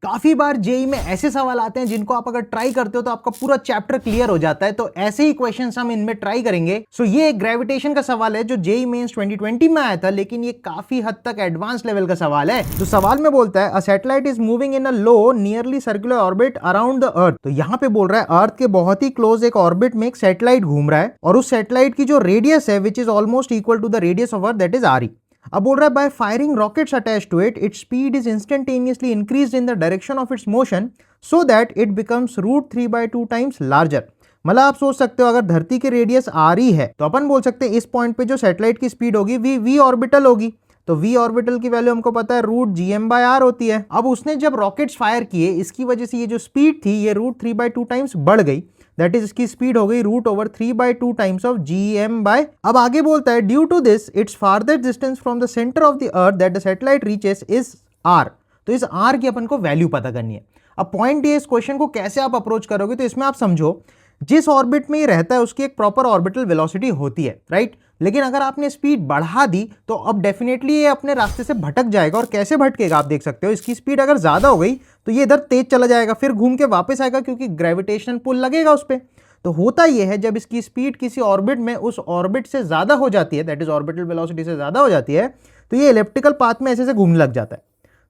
काफी बार जेई में ऐसे सवाल आते हैं जिनको आप अगर ट्राई करते हो तो आपका पूरा चैप्टर क्लियर हो जाता है। तो ऐसे ही क्वेश्चंस हम इनमें ट्राई करेंगे। सो ये एक ग्रेविटेशन का सवाल है जो जेई मेंस 2020 में आया था, लेकिन ये काफी हद तक एडवांस लेवल का सवाल है। तो सवाल में बोलता है a satellite is moving in a low nearly circular orbit around the earth. तो यहाँ पे बोल रहा है अर्थ के बहुत ही क्लोज एक ऑर्बिट में एक सैटेलाइट घूम रहा है और उस सैटेलाइट की जो रेडियस है which is almost equal to the radius of earth, that is R E. अब बोल रहा है by firing rockets attach to it its speed is instantaneously increased in the direction of its motion so that it becomes √3/2 times larger. मतलब आप सोच सकते हो अगर धरती की रेडियस आर ई है तो अपन बोल सकते हैं इस पॉइंट पे जो सैटेलाइट की स्पीड होगी वी ऑर्बिटल होगी। तो वी ऑर्बिटल की वैल्यू हमको पता है √gm/r होती है। अब उसने जब रॉकेट्स फायर किए इसकी वजह से ये जो स्पीड थी ये √3/2 टाइम्स बढ़ गई। दैट इज इसकी स्पीड हो गई √3/2 टाइम्स ऑफ gm/। अब आगे बोलता है due to this its farther distance from the centre of the earth that the satellite reaches is R. तो इस आर की अपन को वैल्यू पता करनी है। अब पॉइंट ये इस क्वेश्चन को कैसे आप अप्रोच करोगे, तो इसमें आप समझो जिस ऑर्बिट में ये रहता है उसकी एक प्रॉपर ऑर्बिटल वेलोसिटी होती है, राइट। लेकिन अगर आपने स्पीड बढ़ा दी तो अब डेफिनेटली ये अपने रास्ते से भटक जाएगा। और कैसे भटकेगा आप देख सकते हो, इसकी स्पीड अगर ज्यादा हो गई तो ये इधर तेज चला जाएगा, फिर घूम के वापस आएगा क्योंकि ग्रेविटेशनल पुल लगेगा उस पर। तो होता यह है जब इसकी स्पीड किसी ऑर्बिट में उस ऑर्बिट से ज्यादा हो जाती है, दैट इज ऑर्बिटल वेलोसिटी से ज्यादा हो जाती है, तो ये इलेप्टिकल पाथ में ऐसे से घूमने लग जाता है।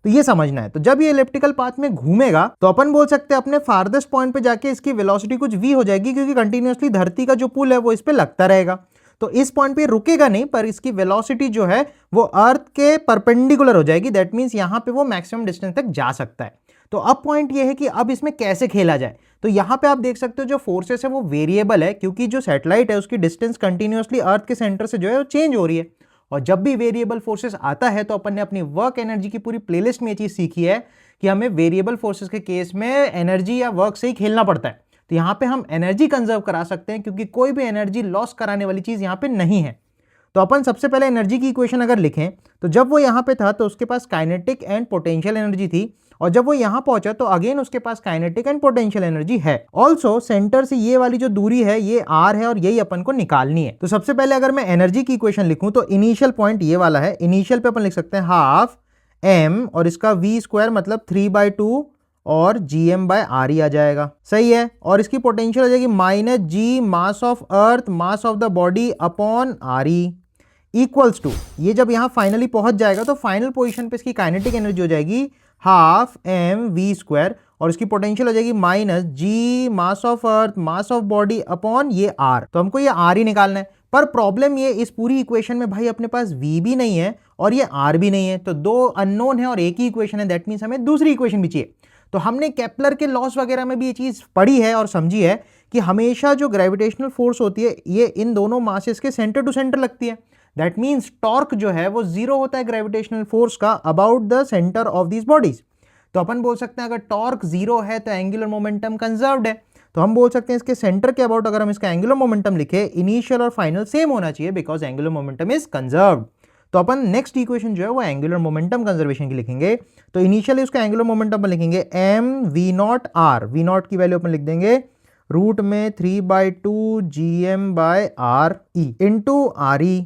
तो ये समझना है। तो जब ये इलेप्टिकल पाथ में घूमेगा तो अपन बोल सकते हैं अपने फार्देस्ट पॉइंट पे जाके इसकी वेलोसिटी कुछ v हो जाएगी, क्योंकि कंटिन्यूअसली धरती का जो पुल है वो इस पे लगता रहेगा। तो इस पॉइंट पे रुकेगा नहीं, पर इसकी वेलोसिटी जो है वो अर्थ के परपेंडिकुलर हो जाएगी। दैट मींस यहां पे वो मैक्सिमम डिस्टेंस तक जा सकता है। तो अब पॉइंट ये है कि अब इसमें कैसे खेला जाए। तो यहां पे आप देख सकते हो जो फोर्सेस है वो वेरिएबल है, क्योंकि जो सैटेलाइट है उसकी डिस्टेंस कंटिन्यूअसली अर्थ के सेंटर से जो है वो चेंज हो रही है। और जब भी वेरिएबल फोर्सेस आता है तो अपन ने अपनी वर्क एनर्जी की पूरी प्लेलिस्ट में ये चीज सीखी है कि हमें वेरिएबल फोर्सेस के केस में एनर्जी या वर्क से ही खेलना पड़ता है। तो यहां पे हम एनर्जी कंजर्व करा सकते हैं क्योंकि कोई भी एनर्जी लॉस कराने वाली चीज यहां पे नहीं है। तो अपन सबसे पहले एनर्जी की इक्वेशन अगर लिखें तो जब वो यहां पे था तो उसके पास काइनेटिक एंड पोटेंशियल एनर्जी थी, और जब वो यहां पहुंचा तो अगेन उसके पास काइनेटिक एंड पोटेंशियल एनर्जी है। ऑल्सो सेंटर से ये वाली जो दूरी है ये आर है और यही अपन को निकालनी है। तो सबसे पहले अगर मैं एनर्जी की इक्वेशन लिखूं तो इनिशियल पॉइंट ये वाला है। इनिशियल पे अपन लिख सकते हैं हाफ एम और इसका v² मतलब 3/2 और gm/r ही आ जाएगा, सही है। और इसकी पोटेंशियल हो जाएगी -g mass of earth mass of the body upon re equals to, ये जब यहां फाइनली पहुंच जाएगा तो फाइनल पोजीशन पे इसकी काइनेटिक एनर्जी हो जाएगी हाफ mv² और इसकी पोटेंशियल हो जाएगी -g mass of earth mass of body upon ये r। तो हमको ये r ही निकालना है। पर प्रॉब्लम ये इस पूरी इक्वेशन में भाई अपने पास v भी नहीं है और ये r भी नहीं है, तो दो अननोन है और एक ही इक्वेशन है। दैट मीन्स हमें दूसरी इक्वेशन भी चाहिए। तो हमने केपलर के लॉस वगैरह में भी ये चीज पढ़ी है और समझी है कि हमेशा जो ग्रेविटेशनल फोर्स होती है ये इन दोनों मासेस के सेंटर टू सेंटर लगती है। दैट मीन्स टॉर्क जो है वो जीरो होता है ग्रेविटेशनल फोर्स का about the centre of these bodies. तो अपन बोल सकते हैं अगर टॉर्क जीरो है तो एंगुलर मोमेंटम कंजर्व्ड है। तो हम बोल सकते हैं इसके सेंटर के अबाउट अगर हम इसका एंगुलर मोमेंटम लिखे इनिशियल और फाइनल सेम होना चाहिए because angular momentum is conserved. तो अपन नेक्स्ट इक्वेशन जो है वो एंगुलर मोमेंटम कंजर्वेशन की लिखेंगे। तो इनिशियली उसका एंगुलर मोमेंटम अपन लिखेंगे mv0r, v0 की वैल्यू अपन लिख देंगे रूट में 3/2 gm/re इंटू re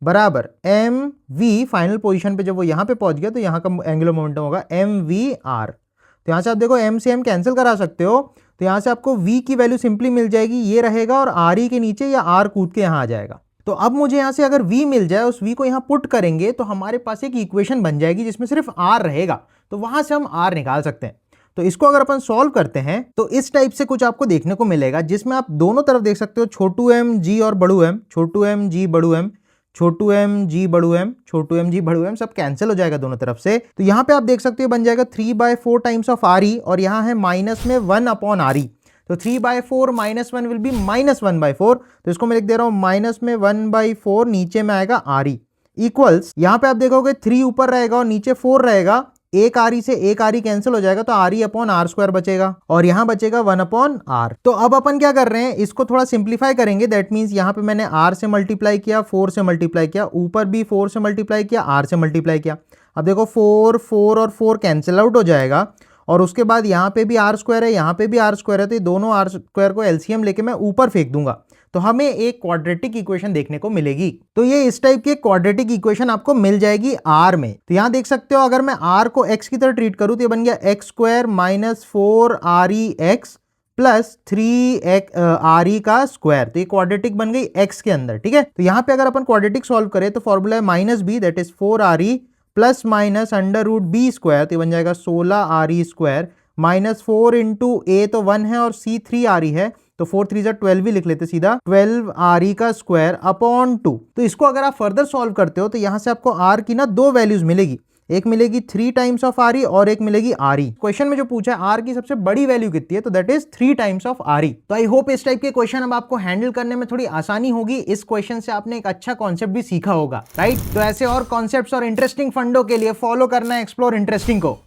बराबर एम वी। फाइनल पोजीशन पे जब वो यहां पे पहुंच गया तो यहां का एंगुलर मोमेंटम होगा mvr। तो यहां से आप देखो m से m कैंसिल करा सकते हो, तो यहां से आपको v की वैल्यू सिंपली मिल जाएगी, ये रहेगा और re के नीचे या r कूद के यहां आ जाएगा। तो अब मुझे यहां से अगर v मिल जाए, उस v को यहां पुट करेंगे तो हमारे पास एक इक्वेशन बन जाएगी जिसमें सिर्फ r रहेगा, तो वहां से हम r निकाल सकते हैं। तो इसको अगर अपन सॉल्व करते हैं तो इस टाइप से कुछ आपको देखने को मिलेगा जिसमें आप दोनों तरफ देख सकते हो छोटू m g और बड़ू m, छोटू m g बड़ू m, छोटू m g बड़ू m, छोटू m g बड़ू m, सब कैंसिल हो जाएगा दोनों तरफ से। तो यहाँ पे आप देख सकते हो बन जाएगा 3/4 टाइम्स ऑफ re और यहाँ है माइनस में 1 अपॉन re। तो 3/4 -1 विल बी -1/4। तो इसको मैं लिख दे रहा हूँ माइनस में 1/4, नीचे में आएगा re इक्वल्स, यहाँ पे आप देखोगे 3 ऊपर रहेगा और नीचे 4 रहेगा, एक आरी से एक आरी कैंसिल हो जाएगा तो R E upon R square बचेगा और यहां बचेगा 1 अपॉन आर। तो अब अपन क्या कर रहे हैं, इसको थोड़ा सिंप्लीफाई करेंगे। दैट मींस यहां पे मैंने आर से मल्टीप्लाई किया, 4 से मल्टीप्लाई किया, ऊपर भी 4 से मल्टीप्लाई किया, आर से मल्टीप्लाई किया। अब देखो 4 4 और 4 कैंसिल आउट हो जाएगा और उसके बाद यहाँ पे भी आर स्क्वायर है, यहाँ पे भी आर स्क्वायर है, तो ये दोनों आर स्क्वायर को एलसीएम लेके मैं ऊपर फेंक दूंगा। तो हमें एक क्वाड्रेटिक इक्वेशन देखने को मिलेगी। तो ये इस टाइप की क्वाड्रेटिक इक्वेशन आपको मिल जाएगी आर में। तो यहां देख सकते हो अगर मैं आर को एक्स की तरह ट्रीट करूं तो ये बन गया x square minus 4RE(x) plus 3RE का स्क्वायर। तो ये क्वाड्रेटिक बन गई एक्स के अंदर, ठीक है। तो यहां पे अगर अपन क्वाड्रेटिक सॉल्व करें तो फॉर्मूला है minus B that is 4RE plus minus under root B square, तो ये बन जाएगा 16RE स्क्वायर माइनस 4 इंटू ए तो 1 है और सी 3RE है, तो 4 3 जा 12 भी लिख लेते सीधा, 12RE का स्क्वायर अपॉन 2। तो इसको अगर आप फर्दर सॉल्व करते हो तो यहां से आपको आर की ना दो वैल्यूज मिलेगी, एक मिलेगी 3 टाइम्स ऑफ RE और एक मिलेगी RE। क्वेश्चन में जो पूछा है आर की सबसे बड़ी वैल्यू कितनी है, तो that is 3 times of RE। तो आई होप इस टाइप के क्वेश्चन अब आपको हैंडल करने में थोड़ी आसानी होगी। इस क्वेश्चन से आपने एक अच्छा कॉन्सेप्ट भी सीखा होगा, राइट। तो ऐसे और कॉन्सेप्ट्स और इंटरेस्टिंग फंडों के लिए फॉलो करना है एक्सप्लोर इंटरेस्टिंग को।